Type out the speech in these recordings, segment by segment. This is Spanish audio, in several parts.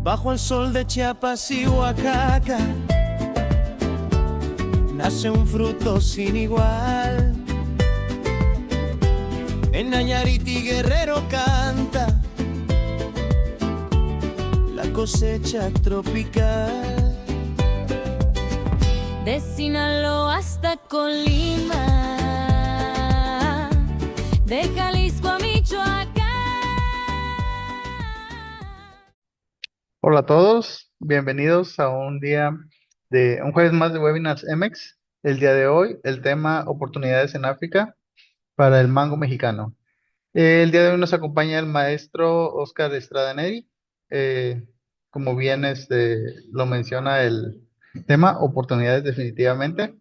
Bajo el sol de Chiapas y Oaxaca nace un fruto sin igual. En Nayarit y Guerrero canta la cosecha tropical. De Sinaloa hasta Colima, de Jalisco a Michoacán. Hola a todos, bienvenidos a un un jueves más de Webinars MX. El día de hoy, el tema oportunidades en África para el mango mexicano. El día de hoy nos acompaña el maestro Oscar Estrada Neri. Eh, Como bien lo menciona el tema, oportunidades definitivamente.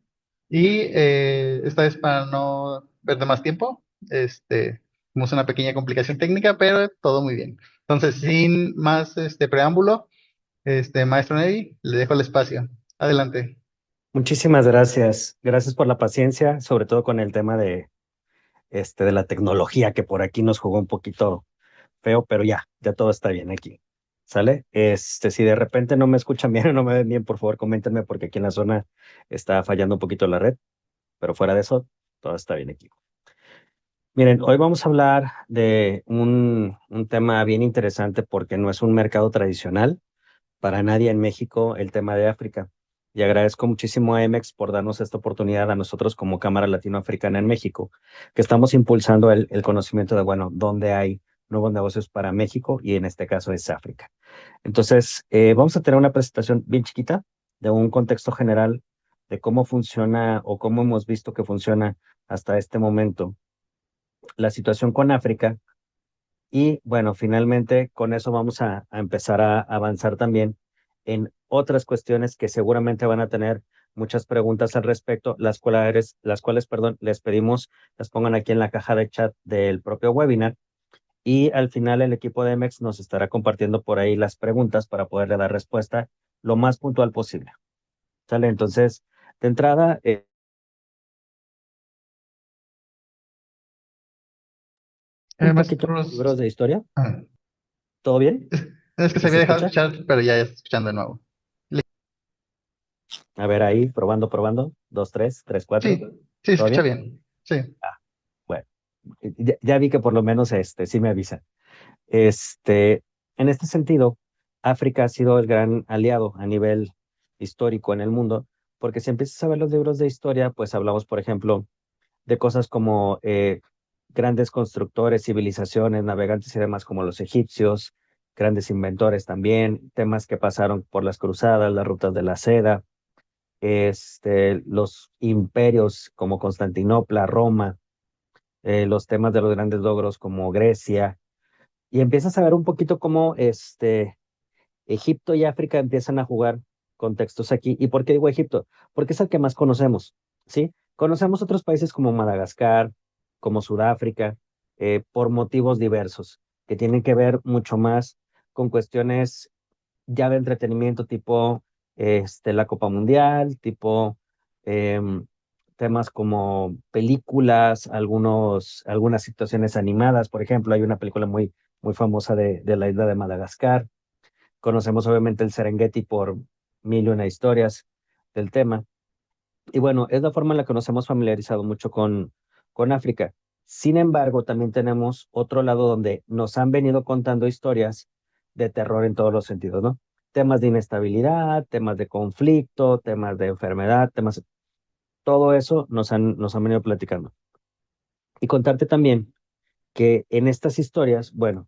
Y esta vez para no perder más tiempo, tuvimos una pequeña complicación técnica, pero todo muy bien. Entonces, sin más preámbulo. Maestro Neri, le dejo el espacio. Adelante. Muchísimas gracias. Gracias por la paciencia, sobre todo con el tema de la tecnología que por aquí nos jugó un poquito feo, pero ya todo está bien aquí. ¿Sale? Si de repente no me escuchan bien o no me ven bien, por favor, coméntenme porque aquí en la zona está fallando un poquito la red, pero fuera de eso, todo está bien aquí. Miren, hoy vamos a hablar de un tema bien interesante porque no es un mercado tradicional para nadie en México el tema de África. Y agradezco muchísimo a Emex por darnos esta oportunidad a nosotros como Cámara Latinoamericana en México, que estamos impulsando el conocimiento de, bueno, dónde hay nuevos negocios para México y en este caso es África. Entonces, vamos a tener una presentación bien chiquita de un contexto general de cómo funciona o cómo hemos visto que funciona hasta este momento la situación con África. Y bueno, finalmente con eso vamos a empezar a avanzar también en otras cuestiones que seguramente van a tener muchas preguntas al respecto, las cuales, perdón, les pedimos las pongan aquí en la caja de chat del propio webinar y al final el equipo de MEX nos estará compartiendo por ahí las preguntas para poderle dar respuesta lo más puntual posible. ¿Sale? Entonces, de entrada, un poquito Maestro, de libros de historia. ah, ¿Todo bien? es que se ¿Sí se había dejado de escucha? escuchar, pero ya está escuchando de nuevo. A ver ahí, probando, probando. 2, 3, 3, 4. Sí, sí, ¿Todo escucha bien? bien. Sí. Ah, bueno, ya vi que por lo menos sí me avisan. Este, en este sentido, África ha sido el gran aliado a nivel histórico en el mundo, porque si empiezas a ver los libros de historia, pues hablamos, por ejemplo, de cosas como grandes constructores, civilizaciones, navegantes y demás, como los egipcios, grandes inventores también, temas que pasaron por las cruzadas, las rutas de la seda, los imperios como Constantinopla, Roma, los temas de los grandes logros como Grecia, y empiezas a ver un poquito cómo Egipto y África empiezan a jugar contextos aquí. ¿Y por qué digo Egipto? Porque es el que más conocemos, ¿sí? Conocemos otros países como Madagascar, como Sudáfrica, por motivos diversos, que tienen que ver mucho más con cuestiones ya de entretenimiento tipo la Copa Mundial, tipo em, temas como películas, algunas situaciones animadas. Por ejemplo, hay una película muy famosa de la isla de Madagascar. Conocemos obviamente el Serengeti por mil y una historias del tema. Y bueno, es la forma en la que nos hemos familiarizado mucho con África. Sin embargo, también tenemos otro lado donde nos han venido contando historias de terror en todos los sentidos, ¿no? Temas de inestabilidad, temas de conflicto, temas de enfermedad, todo eso nos han venido platicando. Y contarte también que en estas historias, bueno,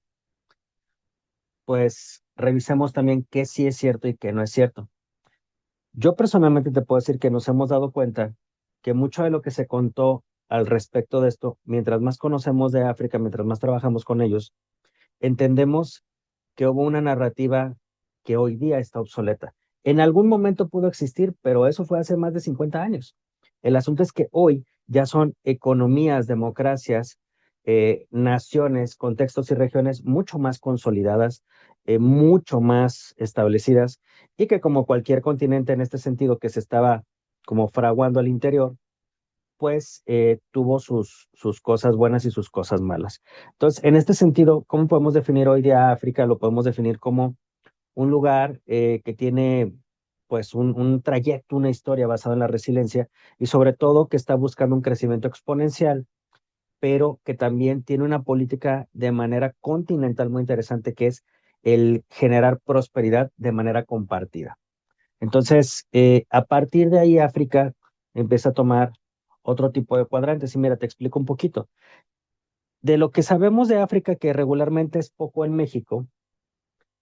pues revisemos también qué sí es cierto y qué no es cierto. Yo personalmente te puedo decir que nos hemos dado cuenta que mucho de lo que se contó al respecto de esto, mientras más conocemos de África, mientras más trabajamos con ellos, entendemos que hubo una narrativa que hoy día está obsoleta. En algún momento pudo existir, pero eso fue hace más de 50 años. El asunto es que hoy ya son economías, democracias, naciones, contextos y regiones mucho más consolidadas, mucho más establecidas y que como cualquier continente en este sentido que se estaba como fraguando al interior, pues tuvo sus cosas buenas y sus cosas malas. Entonces, en este sentido, ¿cómo podemos definir hoy día África? Lo podemos definir como un lugar que tiene pues un trayecto, una historia basada en la resiliencia y sobre todo que está buscando un crecimiento exponencial, pero que también tiene una política de manera continental muy interesante, que es el generar prosperidad de manera compartida. Entonces, a partir de ahí, África empieza a tomar otro tipo de cuadrantes. Y mira, te explico un poquito. De lo que sabemos de África, que regularmente es poco en México,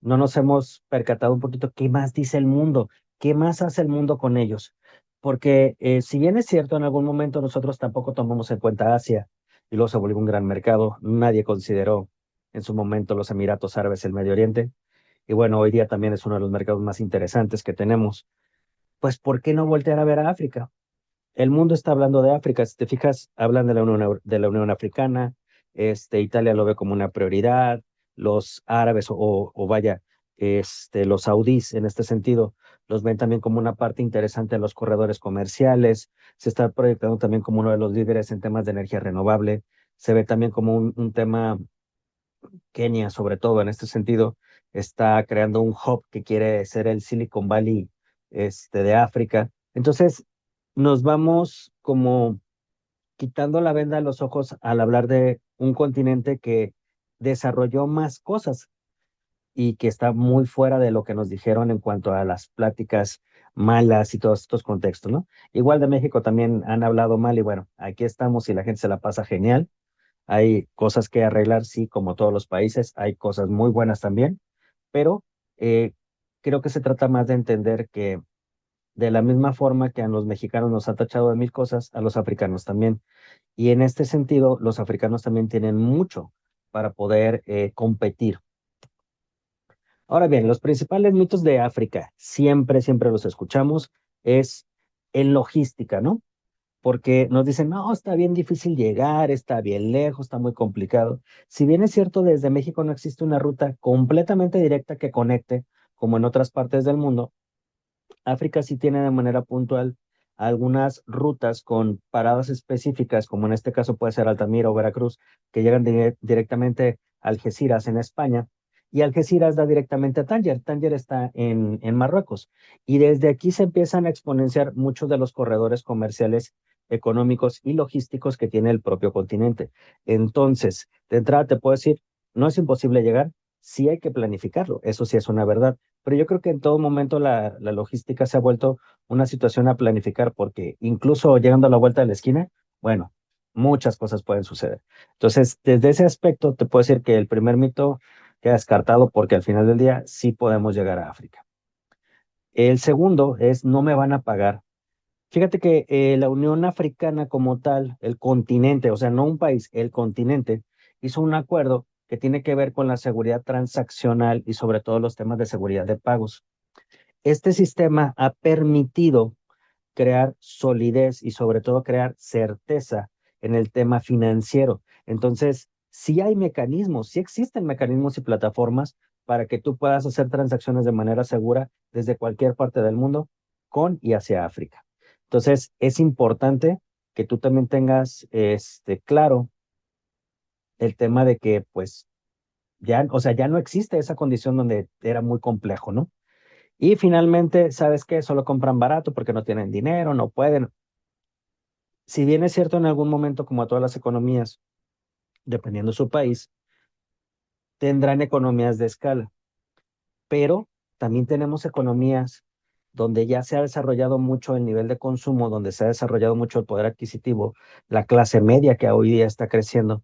no nos hemos percatado un poquito qué más dice el mundo, qué más hace el mundo con ellos. Porque si bien es cierto, en algún momento nosotros tampoco tomamos en cuenta Asia y luego se volvió un gran mercado, nadie consideró en su momento los Emiratos Árabes, el Medio Oriente, y bueno, hoy día también es uno de los mercados más interesantes que tenemos. Pues, ¿por qué no voltear a ver a África? El mundo está hablando de África. Si te fijas, hablan de de la Unión Africana, Italia lo ve como una prioridad, los árabes o vaya, los saudíes en este sentido, los ven también como una parte interesante de los corredores comerciales, se está proyectando también como uno de los líderes en temas de energía renovable, se ve también como un tema. Kenia, sobre todo en este sentido, está creando un hub que quiere ser el Silicon Valley de África. Entonces, nos vamos como quitando la venda de los ojos al hablar de un continente que desarrolló más cosas y que está muy fuera de lo que nos dijeron en cuanto a las pláticas malas y todos estos contextos, ¿no? Igual de México también han hablado mal y bueno, aquí estamos y la gente se la pasa genial. Hay cosas que arreglar, sí, como todos los países, hay cosas muy buenas también, pero eh, creo que se trata más de entender que de la misma forma que a los mexicanos nos ha tachado de mil cosas, a los africanos también. Y en este sentido, los africanos también tienen mucho para poder competir. Ahora bien, los principales mitos de África, siempre los escuchamos, es en logística, ¿no? Porque nos dicen, no, está bien difícil llegar, está bien lejos, está muy complicado. Si bien es cierto, desde México no existe una ruta completamente directa que conecte, como en otras partes del mundo, África sí tiene de manera puntual algunas rutas con paradas específicas, como en este caso puede ser Altamira o Veracruz, que llegan directamente a Algeciras en España, y Algeciras da directamente a Tánger. Tánger está en Marruecos, y desde aquí se empiezan a exponenciar muchos de los corredores comerciales, económicos y logísticos que tiene el propio continente. Entonces, de entrada te puedo decir, no es imposible llegar, sí hay que planificarlo, eso sí es una verdad, pero yo creo que en todo momento la logística se ha vuelto una situación a planificar porque incluso llegando a la vuelta de la esquina, bueno, muchas cosas pueden suceder. Entonces, desde ese aspecto, te puedo decir que el primer mito queda descartado porque al final del día sí podemos llegar a África. El segundo es no me van a pagar. Fíjate que la Unión Africana como tal, el continente, o sea, no un país, el continente, hizo un acuerdo que tiene que ver con la seguridad transaccional y sobre todo los temas de seguridad de pagos. Este sistema ha permitido crear solidez y sobre todo crear certeza en el tema financiero. Entonces, sí hay mecanismos, sí existen mecanismos y plataformas para que tú puedas hacer transacciones de manera segura desde cualquier parte del mundo con y hacia África. Entonces, es importante que tú también tengas claro el tema de que pues ya, o sea, ya no existe esa condición donde era muy complejo, ¿no? Y finalmente, ¿sabes qué? Solo compran barato porque no tienen dinero, no pueden. Si bien es cierto en algún momento, como a todas las economías, dependiendo de su país, tendrán economías de escala, pero también tenemos economías donde ya se ha desarrollado mucho el nivel de consumo, donde se ha desarrollado mucho el poder adquisitivo, la clase media que hoy día está creciendo,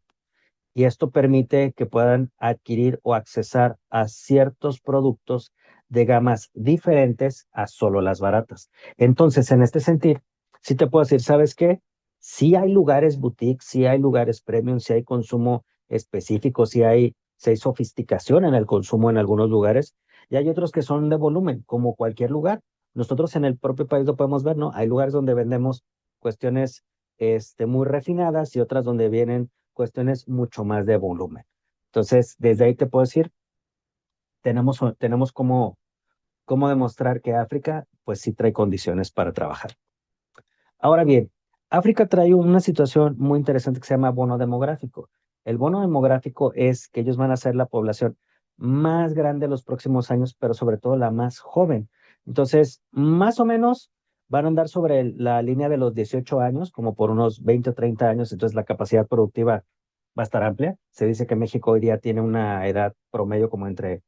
y esto permite que puedan adquirir o accesar a ciertos productos de gamas diferentes a solo las baratas. Entonces, en este sentido, sí te puedo decir, ¿sabes qué? Sí hay lugares boutique, sí hay lugares premium, sí hay consumo específico, sí hay sofisticación en el consumo en algunos lugares, y hay otros que son de volumen, como cualquier lugar. Nosotros en el propio país lo podemos ver, ¿no? Hay lugares donde vendemos cuestiones muy refinadas y otras donde vienen cuestiones mucho más de volumen. Entonces, desde ahí te puedo decir, tenemos cómo demostrar que África, pues sí trae condiciones para trabajar. Ahora bien, África trae una situación muy interesante que se llama bono demográfico. El bono demográfico es que ellos van a ser la población más grande los próximos años, pero sobre todo la más joven. Entonces, más o menos van a andar sobre la línea de los 18 años, como por unos 20 o 30 años, entonces la capacidad productiva va a estar amplia. Se dice que México hoy día tiene una edad promedio como entre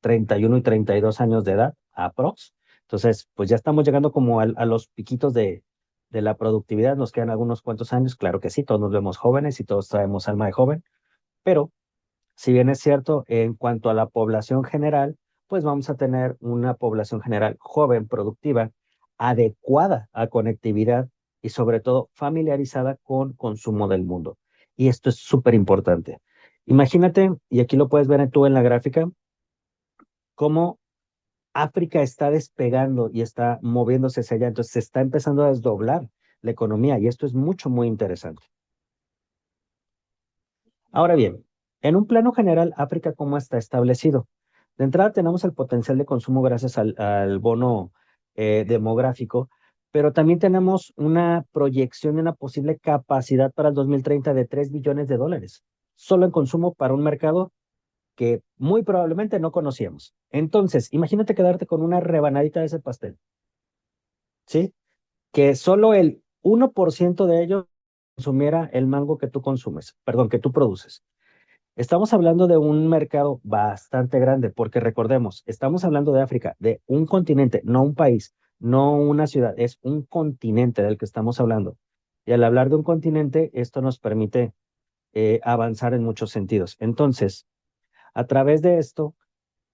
31 y 32 años de edad, aprox. Entonces, pues ya estamos llegando como a los piquitos de la productividad, nos quedan algunos cuantos años, claro que sí, todos nos vemos jóvenes y todos traemos alma de joven, pero si bien es cierto, en cuanto a la población general, pues vamos a tener una población general joven, productiva, adecuada a conectividad y sobre todo familiarizada con consumo del mundo. Y esto es súper importante. Imagínate, y aquí lo puedes ver tú en la gráfica, cómo África está despegando y está moviéndose hacia allá. Entonces se está empezando a desdoblar la economía y esto es mucho, muy interesante. Ahora bien, en un plano general, África, ¿cómo está establecido? De entrada tenemos el potencial de consumo gracias al bono demográfico, pero también tenemos una proyección de una posible capacidad para el 2030 de 3 billones de dólares, solo en consumo para un mercado que muy probablemente no conocíamos. Entonces, imagínate quedarte con una rebanadita de ese pastel, ¿sí? Que solo el 1% de ellos consumiera el mango que tú consumes, perdón, que tú produces. Estamos hablando de un mercado bastante grande, porque recordemos, estamos hablando de África, de un continente, no un país, no una ciudad, es un continente del que estamos hablando. Y al hablar de un continente, esto nos permite avanzar en muchos sentidos. Entonces, a través de esto,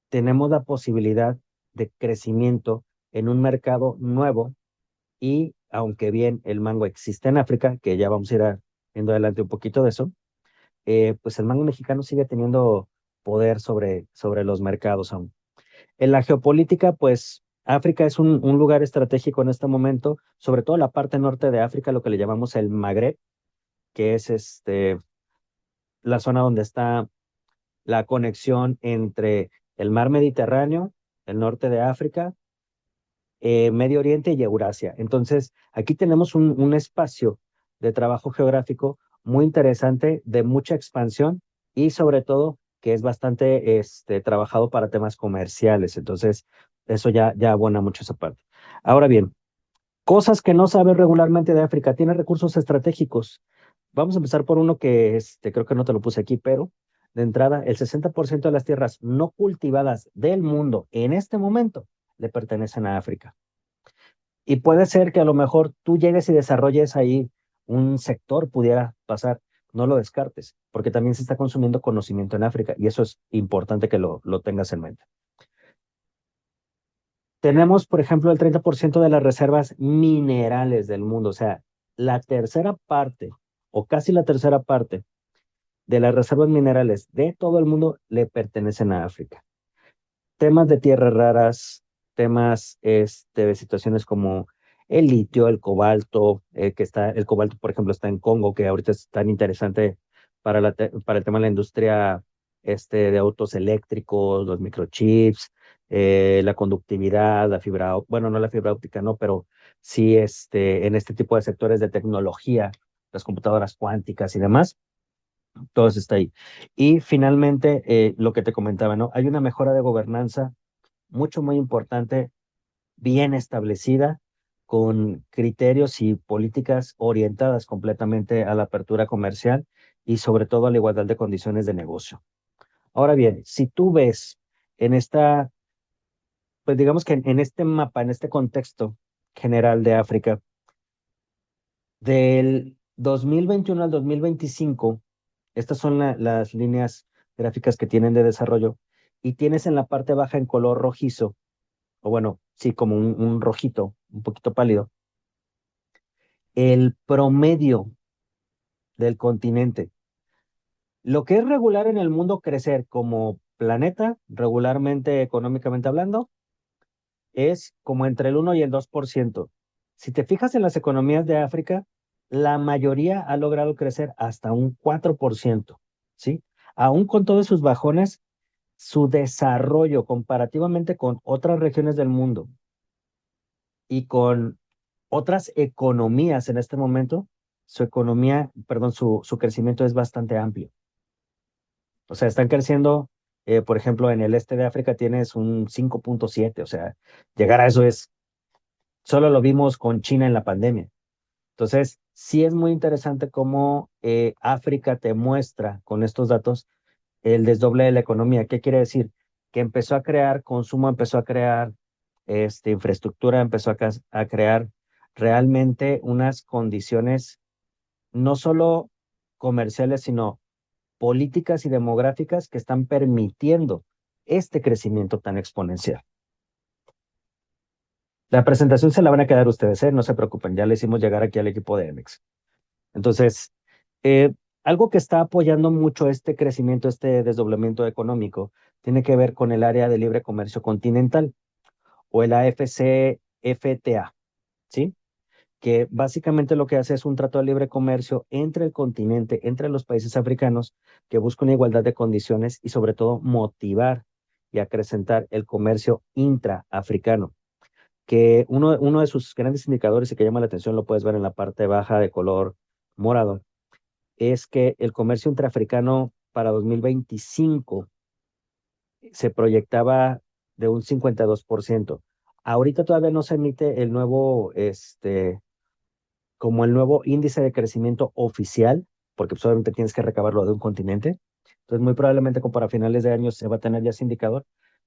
tenemos la posibilidad de crecimiento en un mercado nuevo y aunque bien el mango existe en África, que ya vamos a ir viendo adelante un poquito de eso, pues el mango mexicano sigue teniendo poder sobre los mercados aún. En la geopolítica, pues África es un lugar estratégico en este momento, sobre todo la parte norte de África, lo que le llamamos el Magreb, que es la zona donde está la conexión entre el mar Mediterráneo, el norte de África, Medio Oriente y Eurasia. Entonces, aquí tenemos un espacio de trabajo geográfico muy interesante, de mucha expansión y sobre todo que es bastante trabajado para temas comerciales. Entonces, eso ya abona mucho esa parte. Ahora bien, cosas que no sabes regularmente de África. Tiene recursos estratégicos. Vamos a empezar por uno que creo que no te lo puse aquí, pero de entrada, el 60% de las tierras no cultivadas del mundo en este momento le pertenecen a África. Y puede ser que a lo mejor tú llegues y desarrolles ahí un sector, pudiera pasar, no lo descartes, porque también se está consumiendo conocimiento en África y eso es importante que lo tengas en mente. Tenemos, por ejemplo, el 30% de las reservas minerales del mundo, o sea, la tercera parte o casi la tercera parte de las reservas minerales de todo el mundo le pertenecen a África. Temas de tierras raras, temas de situaciones como el litio, el cobalto, el cobalto, por ejemplo, está en Congo, que ahorita es tan interesante para el tema de la industria de autos eléctricos, los microchips, la conductividad, la fibra, bueno, no la fibra óptica, no, pero sí en este tipo de sectores de tecnología, las computadoras cuánticas y demás, todo eso está ahí. Y finalmente, lo que te comentaba, ¿no? Hay una mejora de gobernanza mucho, muy importante, bien establecida, con criterios y políticas orientadas completamente a la apertura comercial y sobre todo a la igualdad de condiciones de negocio. Ahora bien, si tú ves en pues digamos que en este mapa, en este contexto general de África, del 2021 al 2025, estas son las líneas gráficas que tienen de desarrollo y tienes en la parte baja en color rojizo, o bueno, sí, como un rojito, un poquito pálido, el promedio del continente. Lo que es regular en el mundo crecer como planeta, regularmente económicamente hablando, es como entre el 1 y el 2%. Si te fijas en las economías de África, la mayoría ha logrado crecer hasta un 4%, ¿sí? Aún con todos sus bajones, su desarrollo comparativamente con otras regiones del mundo y con otras economías en este momento, su economía, perdón, su crecimiento es bastante amplio. O sea, están creciendo Por ejemplo, en el este de África tienes un 5.7, o sea, llegar a eso es, solo lo vimos con China en la pandemia. Entonces, sí es muy interesante cómo África te muestra con estos datos el desdoble de la economía. ¿Qué quiere decir? Que empezó a crear consumo, empezó a crear infraestructura, empezó a crear realmente unas condiciones no solo comerciales, sino políticas y demográficas que están permitiendo este crecimiento tan exponencial. La presentación se la van a quedar ustedes, ¿eh? No se preocupen, ya le hicimos llegar aquí al equipo de MX. Entonces, eh, algo que está apoyando mucho este crecimiento, este desdoblamiento económico, tiene que ver con el área de libre comercio continental o el AFCFTA, ¿sí? Que básicamente lo que hace es un trato de libre comercio entre el continente, entre los países africanos, que busca una igualdad de condiciones y sobre todo motivar y acrecentar el comercio intraafricano, que uno de sus grandes indicadores y que llama la atención, lo puedes ver en la parte baja de color morado, es que el comercio intraafricano para 2025 se proyectaba de un 52%. Ahorita todavía no se emite el nuevo, como el nuevo índice de crecimiento oficial, porque pues, obviamente tienes que recabarlo de un continente. Entonces, muy probablemente como para finales de año se va a tener ya ese indicador,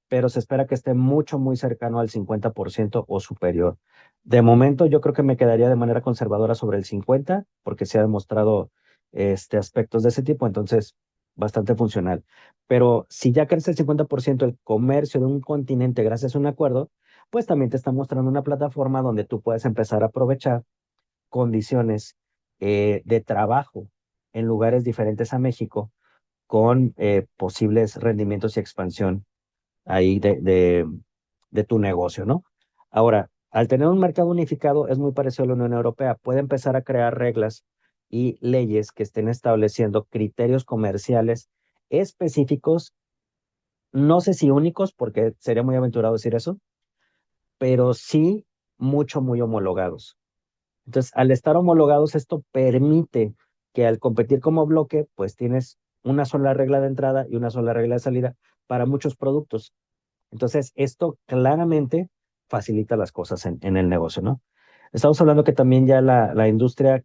pero se espera que esté mucho, muy cercano al 50% o superior. De momento, yo creo que me quedaría de manera conservadora sobre el 50, porque se ha demostrado aspectos de ese tipo, entonces bastante funcional. Pero si ya crece el 50% el comercio de un continente gracias a un acuerdo, pues también te está mostrando una plataforma donde tú puedes empezar a aprovechar condiciones de trabajo en lugares diferentes a México con posibles rendimientos y expansión ahí de tu negocio, ¿no? Ahora, al tener un mercado unificado, es muy parecido a la Unión Europea. Puede empezar a crear reglas y leyes que estén estableciendo criterios comerciales específicos, no sé si únicos, porque sería muy aventurado decir eso, pero sí mucho, muy homologados. Entonces, al estar homologados, esto permite que al competir como bloque, pues tienes una sola regla de entrada y una sola regla de salida para muchos productos. Entonces, esto claramente facilita las cosas en el negocio, ¿no? Estamos hablando que también ya la industria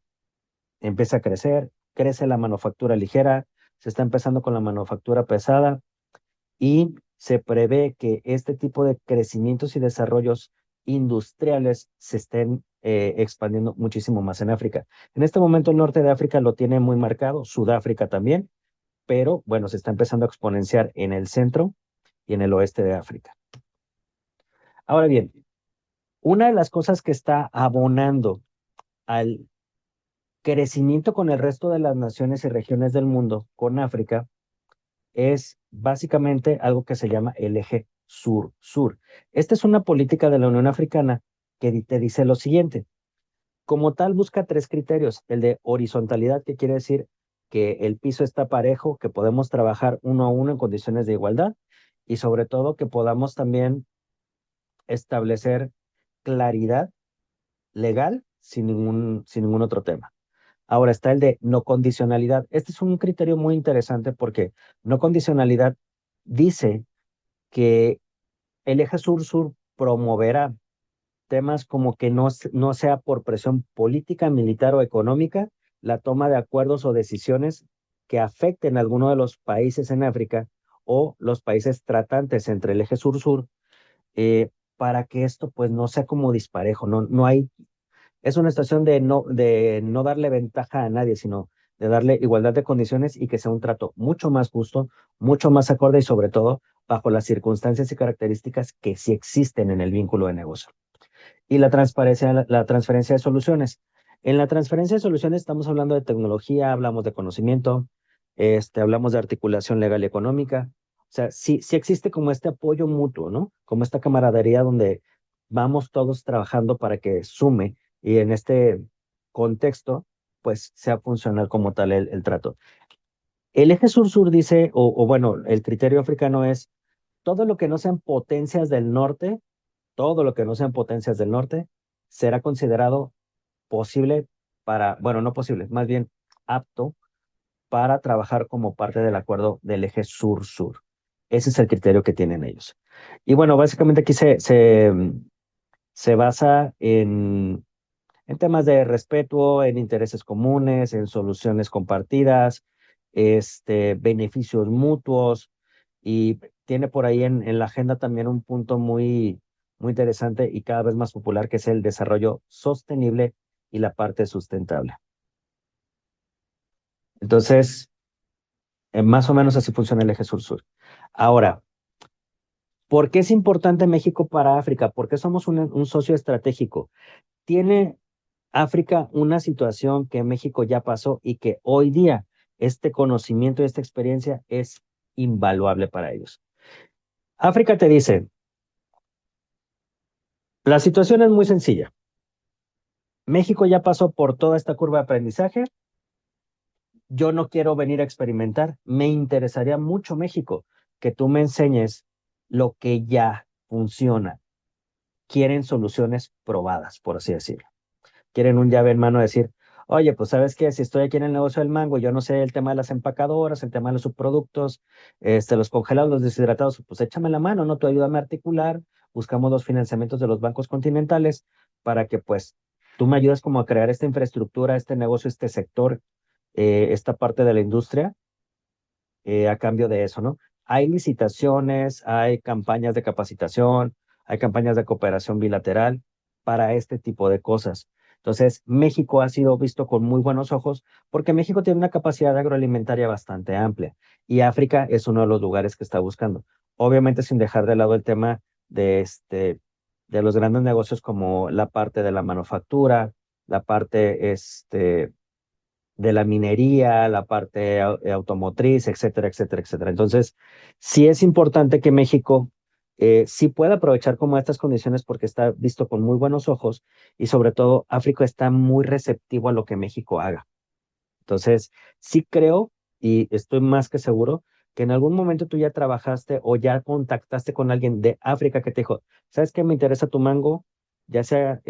empieza a crecer, crece la manufactura ligera, se está empezando con la manufactura pesada y se prevé que este tipo de crecimientos y desarrollos industriales se estén expandiendo muchísimo más en África. En este momento el norte de África lo tiene muy marcado, Sudáfrica también, pero bueno, se está empezando a exponenciar en el centro y en el oeste de África. Ahora bien, una de las cosas que está abonando al crecimiento con el resto de las naciones y regiones del mundo, con África, es básicamente algo que se llama el eje sur-sur. Esta es una política de la Unión Africana que te dice lo siguiente. Como tal, busca tres criterios. El de horizontalidad, que quiere decir que el piso está parejo, que podemos trabajar uno a uno en condiciones de igualdad y sobre todo que podamos también establecer claridad legal sin ningún otro tema. Ahora está el de no condicionalidad. Este es un criterio muy interesante porque no condicionalidad dice que el eje sur-sur promoverá temas como que no sea por presión política, militar o económica la toma de acuerdos o decisiones que afecten a alguno de los países en África o los países tratantes entre el eje sur-sur, para que esto pues no sea como disparejo, no hay, es una situación de no darle ventaja a nadie, sino de darle igualdad de condiciones y que sea un trato mucho más justo, mucho más acorde y sobre todo bajo las circunstancias y características que sí existen en el vínculo de negocio. Y la transferencia de soluciones. En la transferencia de soluciones estamos hablando de tecnología, hablamos de conocimiento, hablamos de articulación legal y económica. O sea, sí existe como este apoyo mutuo, ¿no? Como esta camaradería donde vamos todos trabajando para que sume y en este contexto, pues sea funcional como tal el trato. El eje sur-sur dice, o bueno, el criterio africano es todo lo que no sean potencias del norte, todo lo que no sean potencias del norte será considerado posible para, bueno, no posible, más bien apto para trabajar como parte del acuerdo del eje sur-sur. Ese es el criterio que tienen ellos. Y bueno, básicamente aquí se basa en temas de respeto, en intereses comunes, en soluciones compartidas, beneficios mutuos, y tiene por ahí en la agenda también un punto muy interesante y cada vez más popular, que es el desarrollo sostenible y la parte sustentable. Entonces, más o menos así funciona el eje sur-sur. Ahora, ¿por qué es importante México para África? ¿Por qué somos un socio estratégico? Tiene África una situación que México ya pasó y que hoy día este conocimiento y esta experiencia es invaluable para ellos. África te dice, la situación es muy sencilla. México ya pasó por toda esta curva de aprendizaje. Yo no quiero venir a experimentar. Me interesaría mucho, México, que tú me enseñes lo que ya funciona. Quieren soluciones probadas, por así decirlo. Quieren un llave en mano, decir, oye, pues sabes qué, si estoy aquí en el negocio del mango, yo no sé el tema de las empacadoras, el tema de los subproductos, los congelados, los deshidratados, pues échame la mano, ¿no? Tú ayúdame a articular, buscamos los financiamientos de los bancos continentales para que pues tú me ayudes como a crear esta infraestructura, este negocio, este sector, esta parte de la industria, a cambio de eso, ¿no? Hay licitaciones, hay campañas de capacitación, hay campañas de cooperación bilateral para este tipo de cosas. Entonces, México ha sido visto con muy buenos ojos porque México tiene una capacidad agroalimentaria bastante amplia y África es uno de los lugares que está buscando. Obviamente, sin dejar de lado el tema de, de los grandes negocios como la parte de la manufactura, la parte de la minería, la parte automotriz, etcétera, etcétera, etcétera. Entonces, sí es importante que México sí pueda aprovechar como estas condiciones porque está visto con muy buenos ojos y sobre todo África está muy receptivo a lo que México haga. Entonces, sí creo y estoy más que seguro que en algún momento tú ya trabajaste o ya contactaste con alguien de África que te dijo, ¿sabes qué? Me interesa tu mango, ya sea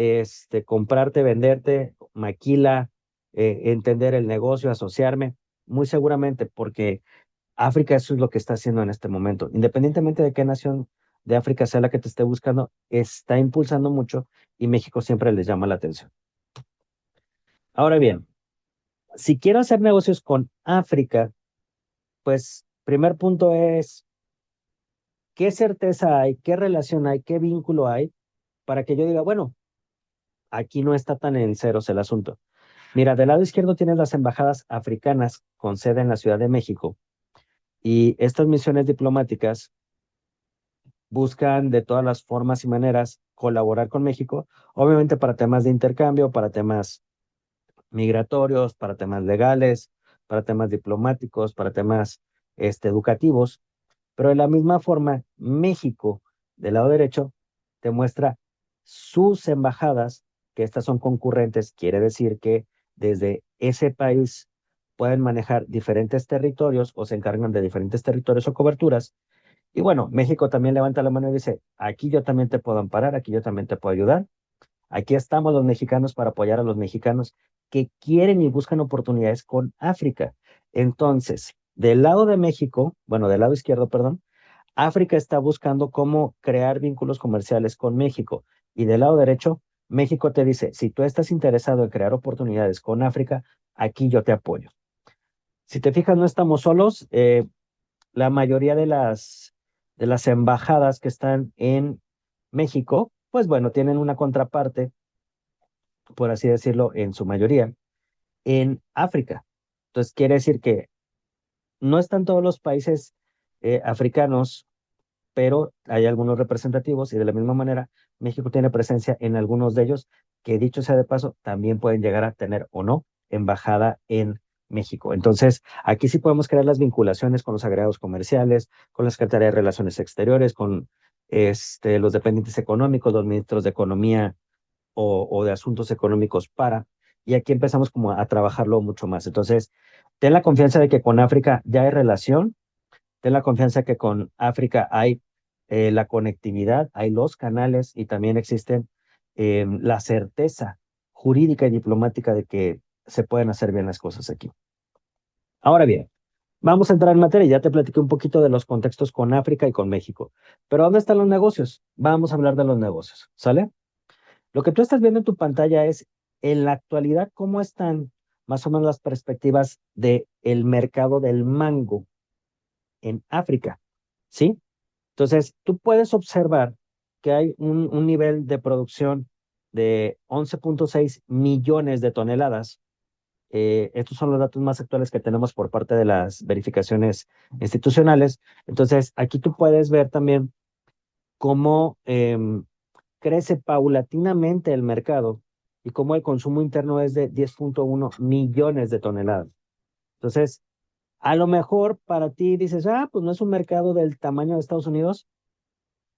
comprarte, venderte, maquila, entender el negocio, asociarme, muy seguramente, porque África eso es lo que está haciendo en este momento. Independientemente de qué nación de África sea la que te esté buscando, está impulsando mucho y México siempre les llama la atención. Ahora bien, si quiero hacer negocios con África, pues primer punto es, ¿qué certeza hay? ¿Qué relación hay? ¿Qué vínculo hay? Para que yo diga, bueno, aquí no está tan en ceros el asunto. Mira, del lado izquierdo tienes las embajadas africanas con sede en la Ciudad de México y estas misiones diplomáticas buscan de todas las formas y maneras colaborar con México, obviamente para temas de intercambio, para temas migratorios, para temas legales, para temas diplomáticos, para temas educativos. Pero de la misma forma, México, del lado derecho, te muestra sus embajadas, que estas son concurrentes, quiere decir que desde ese país pueden manejar diferentes territorios o se encargan de diferentes territorios o coberturas. Y bueno, México también levanta la mano y dice, aquí yo también te puedo amparar, aquí yo también te puedo ayudar. Aquí estamos los mexicanos para apoyar a los mexicanos que quieren y buscan oportunidades con África. Entonces, del lado de México, bueno, del lado izquierdo, perdón, África está buscando cómo crear vínculos comerciales con México. Y del lado derecho, México te dice, si tú estás interesado en crear oportunidades con África, aquí yo te apoyo. Si te fijas, no estamos solos. La mayoría de las embajadas que están en México, pues bueno, tienen una contraparte, por así decirlo, en su mayoría, en África. Entonces, quiere decir que no están todos los países africanos, pero hay algunos representativos y de la misma manera México tiene presencia en algunos de ellos que dicho sea de paso, también pueden llegar a tener o no embajada en México. Entonces, aquí sí podemos crear las vinculaciones con los agregados comerciales, con la Secretaría de Relaciones Exteriores, con los dependientes económicos, los ministros de Economía o de Asuntos Económicos y aquí empezamos como a trabajarlo mucho más. Entonces, ten la confianza de que con África ya hay relación, ten la confianza que con África hay la conectividad, hay los canales y también existen la certeza jurídica y diplomática de que se pueden hacer bien las cosas aquí. Ahora bien, Vamos a entrar en materia, ya te platiqué un poquito de los contextos con África y con México, pero ¿dónde están los negocios? Vamos a hablar de los negocios, ¿sale? Lo que tú estás viendo en tu pantalla es, en la actualidad, cómo están más o menos las perspectivas del mercado del mango en África, ¿sí? Entonces, tú puedes observar que hay un nivel de producción de 11.6 millones de toneladas. Estos son los datos más actuales que tenemos por parte de las verificaciones institucionales. Entonces, aquí tú puedes ver también cómo crece paulatinamente el mercado y cómo el consumo interno es de 10.1 millones de toneladas. Entonces, a lo mejor para ti dices, pues no es un mercado del tamaño de Estados Unidos,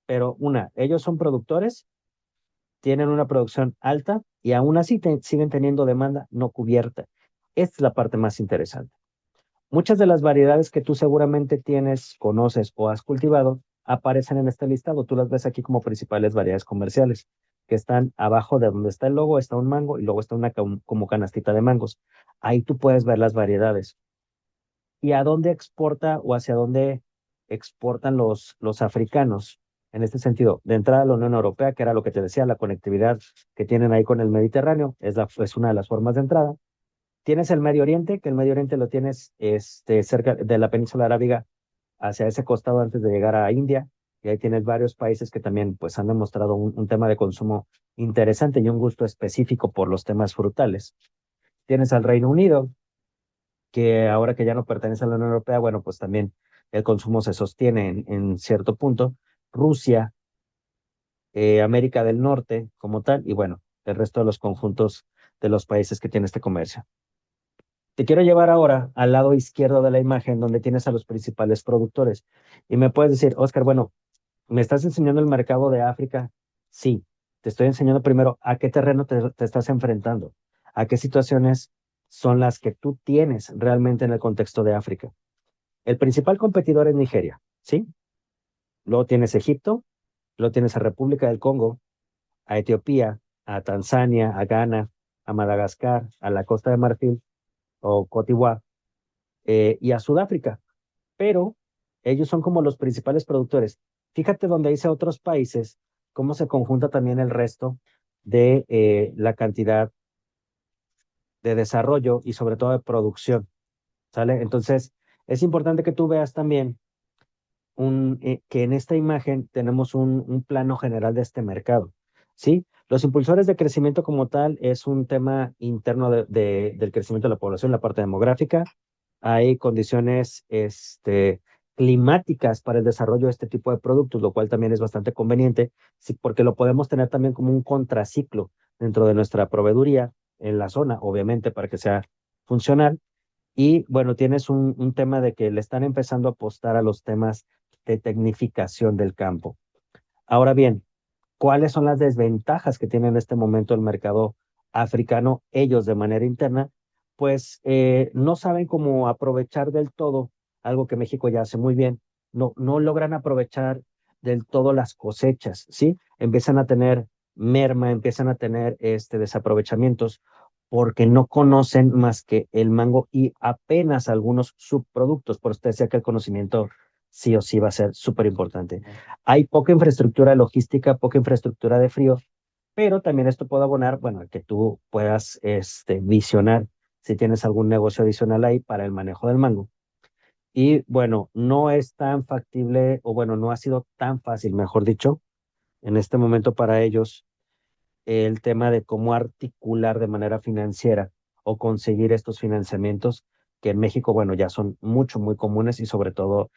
pero ellos son productores, tienen una producción alta y aún así siguen teniendo demanda no cubierta. Esta es la parte más interesante. Muchas de las variedades que tú seguramente tienes, conoces o has cultivado aparecen en este listado. Tú las ves aquí como principales variedades comerciales, que están abajo de donde está el logo, está un mango y luego está una como canastita de mangos. Ahí tú puedes ver las variedades. ¿Y a dónde exporta o hacia dónde exportan los africanos? En este sentido, de entrada a la Unión Europea, que era lo que te decía, la conectividad que tienen ahí con el Mediterráneo, es una de las formas de entrada. Tienes el Medio Oriente, que el Medio Oriente lo tienes cerca de la península arábiga, hacia ese costado antes de llegar a India, y ahí tienes varios países que también pues, han demostrado un tema de consumo interesante y un gusto específico por los temas frutales. Tienes al Reino Unido, que ahora que ya no pertenece a la Unión Europea, bueno, pues también el consumo se sostiene en cierto punto. Rusia, América del Norte como tal, y bueno, el resto de los conjuntos de los países que tiene este comercio. Te quiero llevar ahora al lado izquierdo de la imagen donde tienes a los principales productores. Y me puedes decir, Oscar, bueno, ¿me estás enseñando el mercado de África? Sí, te estoy enseñando primero a qué terreno te estás enfrentando, a qué situaciones son las que tú tienes realmente en el contexto de África. El principal competidor es Nigeria, ¿sí? Luego tienes Egipto, luego tienes a República del Congo, a Etiopía, a Tanzania, a Ghana, a Madagascar, a la Costa de Marfil o Cote d'Ivoire, y a Sudáfrica. Pero ellos son como los principales productores. Fíjate donde dice otros países, cómo se conjunta también el resto de la cantidad de desarrollo y sobre todo de producción, ¿sale? Entonces, es importante que tú veas también que en esta imagen tenemos un plano general de este mercado, ¿sí? Los impulsores de crecimiento como tal es un tema interno del crecimiento de la población, la parte demográfica. Hay condiciones climáticas para el desarrollo de este tipo de productos, lo cual también es bastante conveniente, sí, porque lo podemos tener también como un contraciclo dentro de nuestra proveeduría en la zona, obviamente, para que sea funcional. Y bueno, tienes un tema de que le están empezando a apostar a los temas de tecnificación del campo. Ahora bien, ¿cuáles son las desventajas que tiene en este momento el mercado africano? Ellos de manera interna, pues no saben cómo aprovechar del todo algo que México ya hace muy bien. No logran aprovechar del todo las cosechas, ¿sí? Empiezan a tener merma, empiezan a tener desaprovechamientos porque no conocen más que el mango y apenas algunos subproductos. Por eso te decía que el conocimiento sí o sí va a ser súper importante. Hay poca infraestructura logística, poca infraestructura de frío, pero también esto puede abonar, bueno, a que tú puedas visionar si tienes algún negocio adicional ahí para el manejo del mango. Y bueno, no es tan factible, o bueno, no ha sido tan fácil, mejor dicho, en este momento para ellos el tema de cómo articular de manera financiera o conseguir estos financiamientos que en México, bueno, ya son muy comunes y sobre todo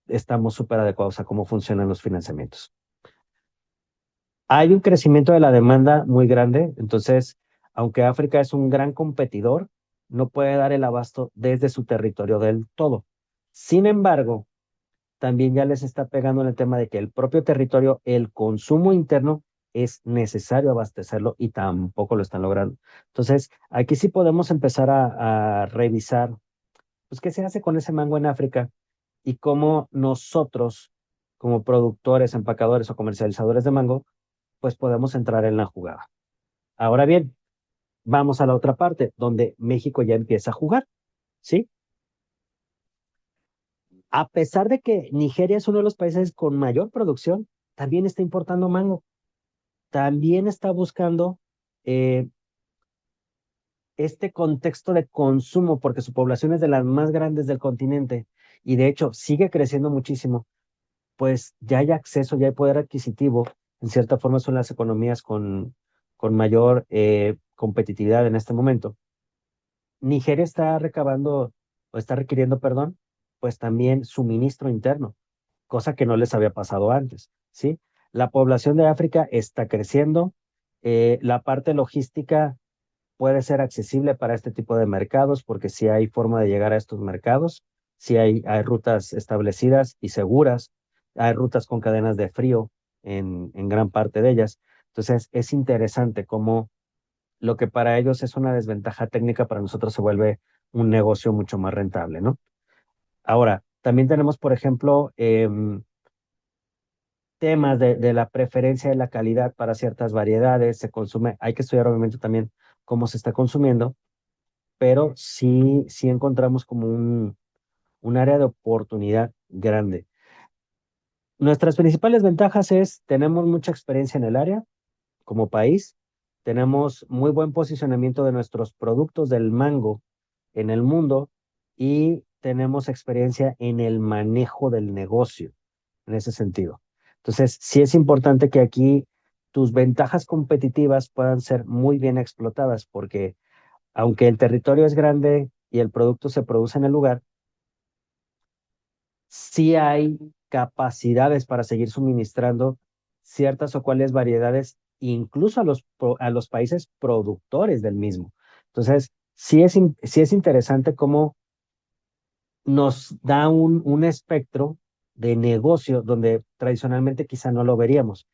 estamos súper adecuados a cómo funcionan los financiamientos. Hay un crecimiento de la demanda muy grande, entonces, aunque África es un gran competidor, no puede dar el abasto desde su territorio del todo. Sin embargo, también ya les está pegando en el tema de que el propio territorio, el consumo interno, es necesario abastecerlo y tampoco lo están logrando. Entonces, aquí sí podemos empezar a revisar, pues, qué se hace con ese mango en África y cómo nosotros, como productores, empacadores o comercializadores de mango, pues podemos entrar en la jugada. Ahora bien, vamos a la otra parte, donde México ya empieza a jugar, ¿sí? A pesar de que Nigeria es uno de los países con mayor producción, también está importando mango, también está buscando eh, este contexto de consumo, porque su población es de las más grandes del continente y de hecho sigue creciendo muchísimo, pues ya hay acceso, ya hay poder adquisitivo. En cierta forma son las economías con mayor competitividad en este momento. Nigeria está recabando, o está requiriendo, perdón, pues también suministro interno, cosa que no les había pasado antes, ¿sí? La población de África está creciendo, la parte logística puede ser accesible para este tipo de mercados porque sí hay forma de llegar a estos mercados, sí hay rutas establecidas y seguras, hay rutas con cadenas de frío en gran parte de ellas. Entonces es interesante cómo lo que para ellos es una desventaja técnica, para nosotros se vuelve un negocio mucho más rentable, ¿no? Ahora, también tenemos, por ejemplo, temas de la preferencia de la calidad para ciertas variedades, se consume, hay que estudiar obviamente también cómo se está consumiendo, pero sí encontramos como un área de oportunidad grande. Nuestras principales ventajas es, tenemos mucha experiencia en el área como país, tenemos muy buen posicionamiento de nuestros productos del mango en el mundo y tenemos experiencia en el manejo del negocio en ese sentido. Entonces, sí es importante que aquí tus ventajas competitivas puedan ser muy bien explotadas, porque aunque el territorio es grande y el producto se produce en el lugar, sí hay capacidades para seguir suministrando ciertas o cuales variedades, incluso a los países productores del mismo. Entonces, sí es interesante cómo nos da un espectro de negocio donde tradicionalmente quizá no lo veríamos.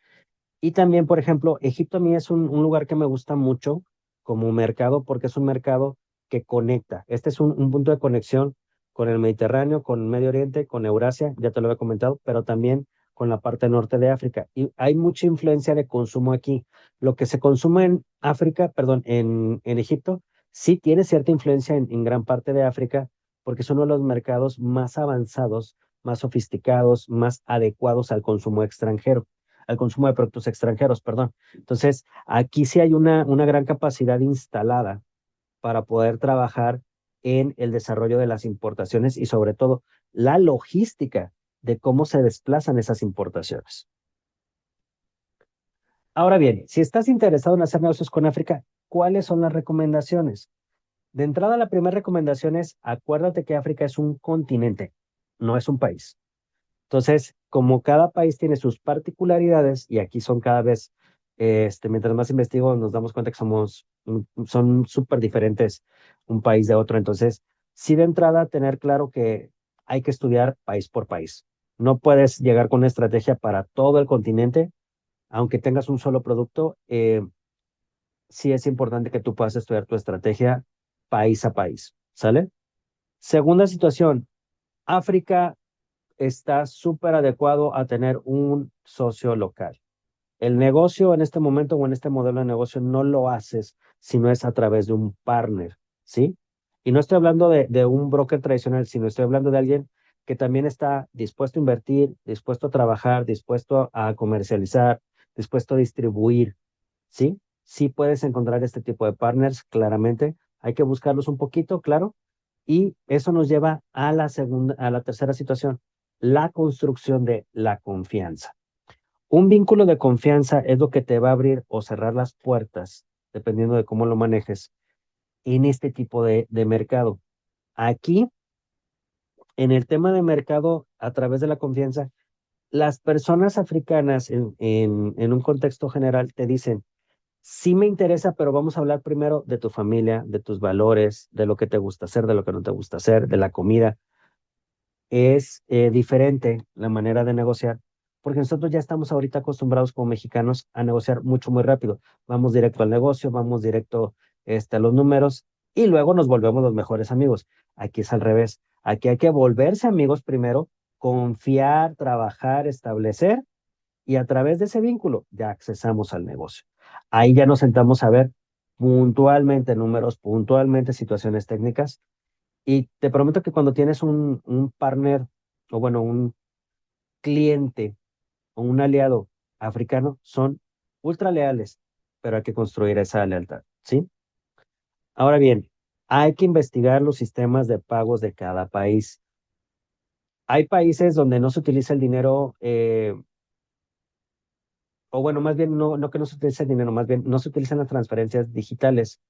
Y también, por ejemplo, Egipto a mí es un lugar que me gusta mucho como mercado porque es un mercado que conecta. Este es un punto de conexión con el Mediterráneo, con Medio Oriente, con Eurasia, ya te lo había comentado, pero también con la parte norte de África. Y hay mucha influencia de consumo aquí. Lo que se consume en África, perdón, en Egipto, sí tiene cierta influencia en gran parte de África porque es uno de los mercados más avanzados, más sofisticados, más adecuados al consumo extranjero, al consumo de productos extranjeros, perdón. Entonces, aquí sí hay una gran capacidad instalada para poder trabajar en el desarrollo de las importaciones y sobre todo la logística de cómo se desplazan esas importaciones. Ahora bien, si estás interesado en hacer negocios con África, ¿cuáles son las recomendaciones? De entrada, la primera recomendación es acuérdate que África es un continente, no es un país. Entonces, como cada país tiene sus particularidades, y aquí son cada vez, mientras más investigo, nos damos cuenta que son súper diferentes un país de otro. Entonces, sí de entrada, tener claro que hay que estudiar país por país. No puedes llegar con una estrategia para todo el continente, aunque tengas un solo producto. Sí es importante que tú puedas estudiar tu estrategia país a país, ¿sale? Segunda situación, África está súper adecuado a tener un socio local. El negocio en este momento o en este modelo de negocio no lo haces si no es a través de un partner, ¿sí? Y no estoy hablando de un broker tradicional, sino estoy hablando de alguien que también está dispuesto a invertir, dispuesto a trabajar, dispuesto a comercializar, dispuesto a distribuir, ¿sí? Sí puedes encontrar este tipo de partners, claramente. Hay que buscarlos un poquito, claro. Y eso nos lleva a a la tercera situación, la construcción de la confianza. Un vínculo de confianza es lo que te va a abrir o cerrar las puertas, dependiendo de cómo lo manejes, en este tipo de mercado. Aquí, en el tema de mercado, a través de la confianza, las personas africanas en un contexto general te dicen, sí me interesa, pero vamos a hablar primero de tu familia, de tus valores, de lo que te gusta hacer, de lo que no te gusta hacer, de la comida. Es diferente la manera de negociar, porque nosotros ya estamos ahorita acostumbrados como mexicanos a negociar mucho, muy rápido. Vamos directo al negocio, vamos directo a los números y luego nos volvemos los mejores amigos. Aquí es al revés. Aquí hay que volverse amigos primero, confiar, trabajar, establecer y a través de ese vínculo ya accesamos al negocio. Ahí ya nos sentamos a ver puntualmente números, puntualmente situaciones técnicas y te prometo que cuando tienes un partner o bueno, un cliente o un aliado africano son ultra leales, pero hay que construir esa lealtad, ¿sí? Ahora bien, hay que investigar los sistemas de pagos de cada país. Hay países donde no se utiliza el dinero, o bueno, más bien no que no se utilice el dinero, más bien no se utilizan las transferencias digitales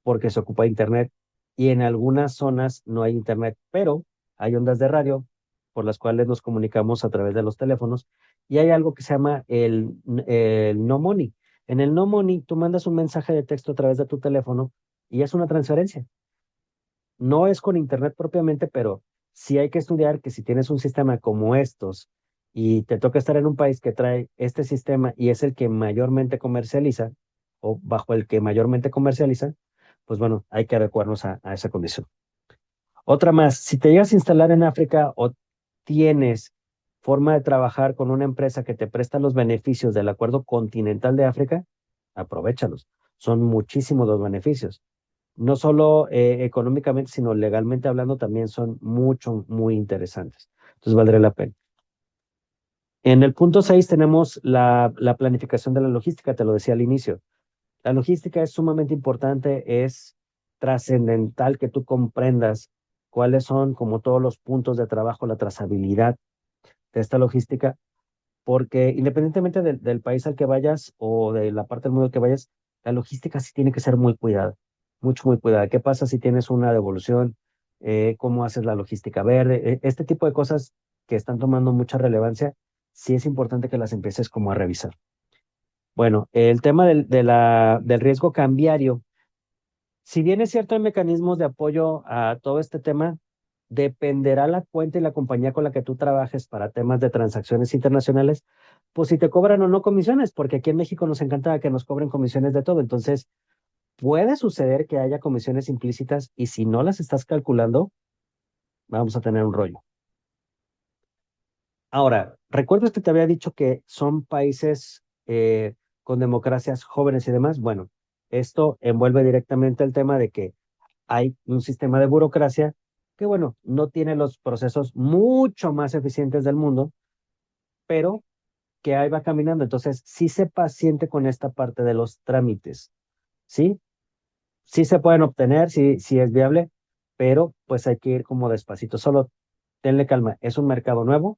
porque se ocupa internet y en algunas zonas no hay internet, pero hay ondas de radio por las cuales nos comunicamos a través de los teléfonos y hay algo que se llama el no money. En el no money tú mandas un mensaje de texto a través de tu teléfono y es una transferencia. No es con internet propiamente, pero sí hay que estudiar que si tienes un sistema como estos y te toca estar en un país que trae este sistema y es el que mayormente comercializa o bajo el que mayormente comercializa, pues bueno, hay que adecuarnos a esa condición. Otra más, si te llegas a instalar en África o tienes forma de trabajar con una empresa que te presta los beneficios del Acuerdo Continental de África, aprovéchalos. Son muchísimos los beneficios. No solo económicamente, sino legalmente hablando, también son muy interesantes. Entonces, valdría la pena. En el punto 6 tenemos la planificación de la logística, te lo decía al inicio. La logística es sumamente importante, es trascendental que tú comprendas cuáles son, como todos los puntos de trabajo, la trazabilidad de esta logística, porque independientemente del país al que vayas o de la parte del mundo al que vayas, la logística sí tiene que ser muy cuidada, muy cuidada. ¿Qué pasa si tienes una devolución? ¿Cómo haces la logística verde? Este tipo de cosas que están tomando mucha relevancia, sí es importante que las empieces como a revisar. Bueno, el tema del riesgo cambiario, si bien es cierto, hay mecanismos de apoyo a todo este tema, dependerá la cuenta y la compañía con la que tú trabajes para temas de transacciones internacionales, pues si te cobran o no comisiones, porque aquí en México nos encanta que nos cobren comisiones de todo. Entonces, puede suceder que haya comisiones implícitas y si no las estás calculando, vamos a tener un rollo. Ahora, ¿recuerdas que te había dicho que son países con democracias jóvenes y demás? Bueno, esto envuelve directamente el tema de que hay un sistema de burocracia que, bueno, no tiene los procesos mucho más eficientes del mundo, pero que ahí va caminando. Entonces, sí sé paciente con esta parte de los trámites, ¿sí? Sí se pueden obtener, sí es viable, pero pues hay que ir como despacito. Solo tenle calma. Es un mercado nuevo,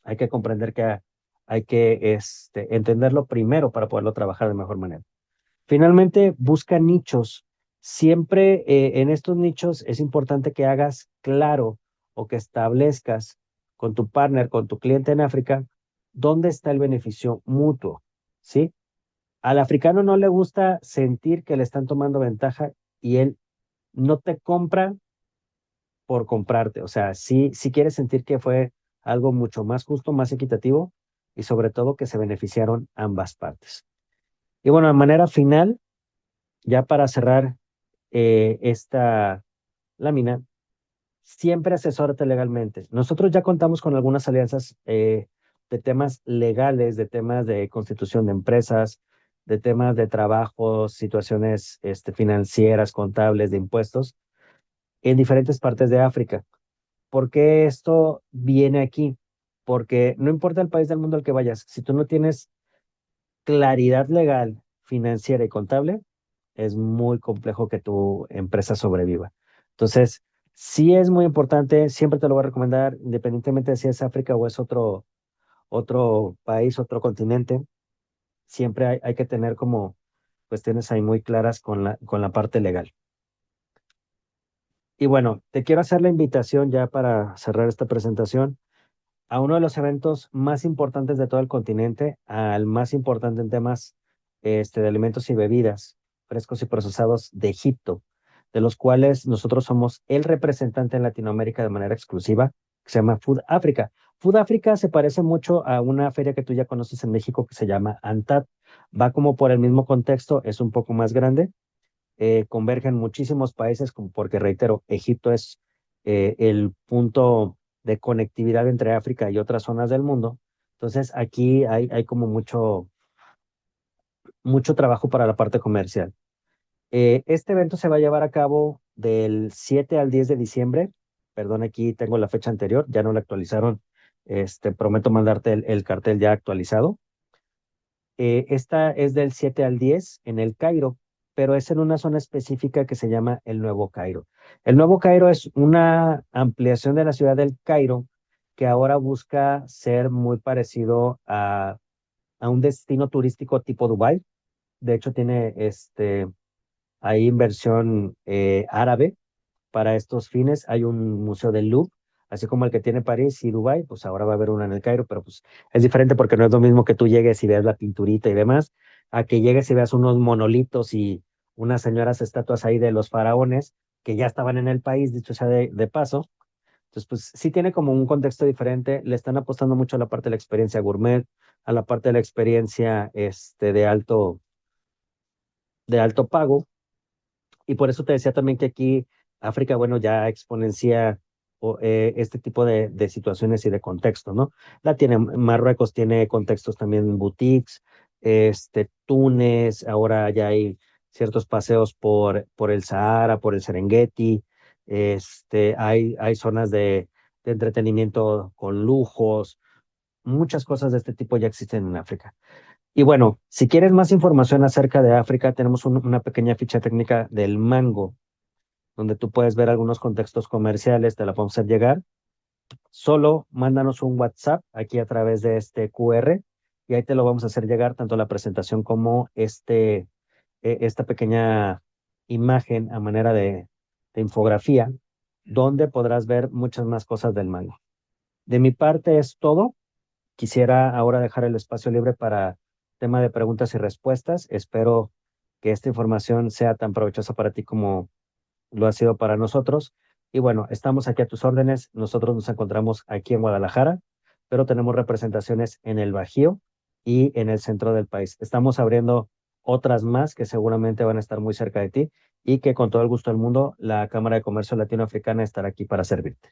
hay que comprender que hay que entenderlo primero para poderlo trabajar de mejor manera. Finalmente, busca nichos. Siempre en estos nichos es importante que hagas claro o que establezcas con tu partner, con tu cliente en África, dónde está el beneficio mutuo, ¿sí? Al africano no le gusta sentir que le están tomando ventaja y él no te compra por comprarte. O sea, sí quiere sentir que fue algo mucho más justo, más equitativo y sobre todo que se beneficiaron ambas partes. Y bueno, de manera final, ya para cerrar esta lámina, siempre asesórate legalmente. Nosotros ya contamos con algunas alianzas de temas legales, de temas de constitución de empresas, de temas de trabajo, situaciones financieras, contables, de impuestos, en diferentes partes de África. ¿Por qué esto viene aquí? Porque no importa el país del mundo al que vayas, si tú no tienes claridad legal, financiera y contable, es muy complejo que tu empresa sobreviva. Entonces, sí es muy importante, siempre te lo voy a recomendar, independientemente de si es África o es otro país, otro continente, siempre hay que tener como cuestiones ahí muy claras con la parte legal. Y bueno, te quiero hacer la invitación ya para cerrar esta presentación a uno de los eventos más importantes de todo el continente, al más importante en temas de alimentos y bebidas frescos y procesados de Egipto, de los cuales nosotros somos el representante en Latinoamérica de manera exclusiva, que se llama Food Africa. Food Africa se parece mucho a una feria que tú ya conoces en México que se llama ANTAD. Va como por el mismo contexto, es un poco más grande, convergen muchísimos países, como porque reitero, Egipto es el punto de conectividad entre África y otras zonas del mundo. Entonces aquí hay como mucho trabajo para la parte comercial. Este evento se va a llevar a cabo del 7 al 10 de diciembre perdón, aquí tengo la fecha anterior, ya no la actualizaron. Prometo mandarte el cartel ya actualizado. Esta es del 7 al 10 en el Cairo, pero es en una zona específica que se llama el Nuevo Cairo. El Nuevo Cairo es una ampliación de la ciudad del Cairo que ahora busca ser muy parecido a un destino turístico tipo Dubái. De hecho, tiene hay inversión árabe para estos fines. Hay un museo del Louvre, así como el que tiene París y Dubái, pues ahora va a haber uno en el Cairo, pero pues es diferente porque no es lo mismo que tú llegues y veas la pinturita y demás, a que llegues y veas unos monolitos y unas señoras estatuas ahí de los faraones que ya estaban en el país, dicho sea de paso. Entonces, pues sí tiene como un contexto diferente. Le están apostando mucho a la parte de la experiencia gourmet, a la parte de la experiencia de alto pago. Y por eso te decía también que aquí África, bueno, ya exponencia este tipo de situaciones y de contexto, ¿no? Marruecos tiene contextos también boutiques, Túnez, ahora ya hay ciertos paseos por el Sahara, por el Serengeti, hay zonas de entretenimiento con lujos, muchas cosas de este tipo ya existen en África. Y bueno, si quieres más información acerca de África, tenemos una pequeña ficha técnica del mango, donde tú puedes ver algunos contextos comerciales, te la podemos hacer llegar. Solo mándanos un WhatsApp aquí a través de este QR y ahí te lo vamos a hacer llegar tanto la presentación como esta pequeña imagen a manera de infografía, donde podrás ver muchas más cosas del mango. De mi parte es todo. Quisiera ahora dejar el espacio libre para tema de preguntas y respuestas. Espero que esta información sea tan provechosa para ti como lo ha sido para nosotros. Y bueno, estamos aquí a tus órdenes. Nosotros nos encontramos aquí en Guadalajara, pero tenemos representaciones en el Bajío y en el centro del país. Estamos abriendo otras más que seguramente van a estar muy cerca de ti y que con todo el gusto del mundo, la Cámara de Comercio Latinoamericana estará aquí para servirte.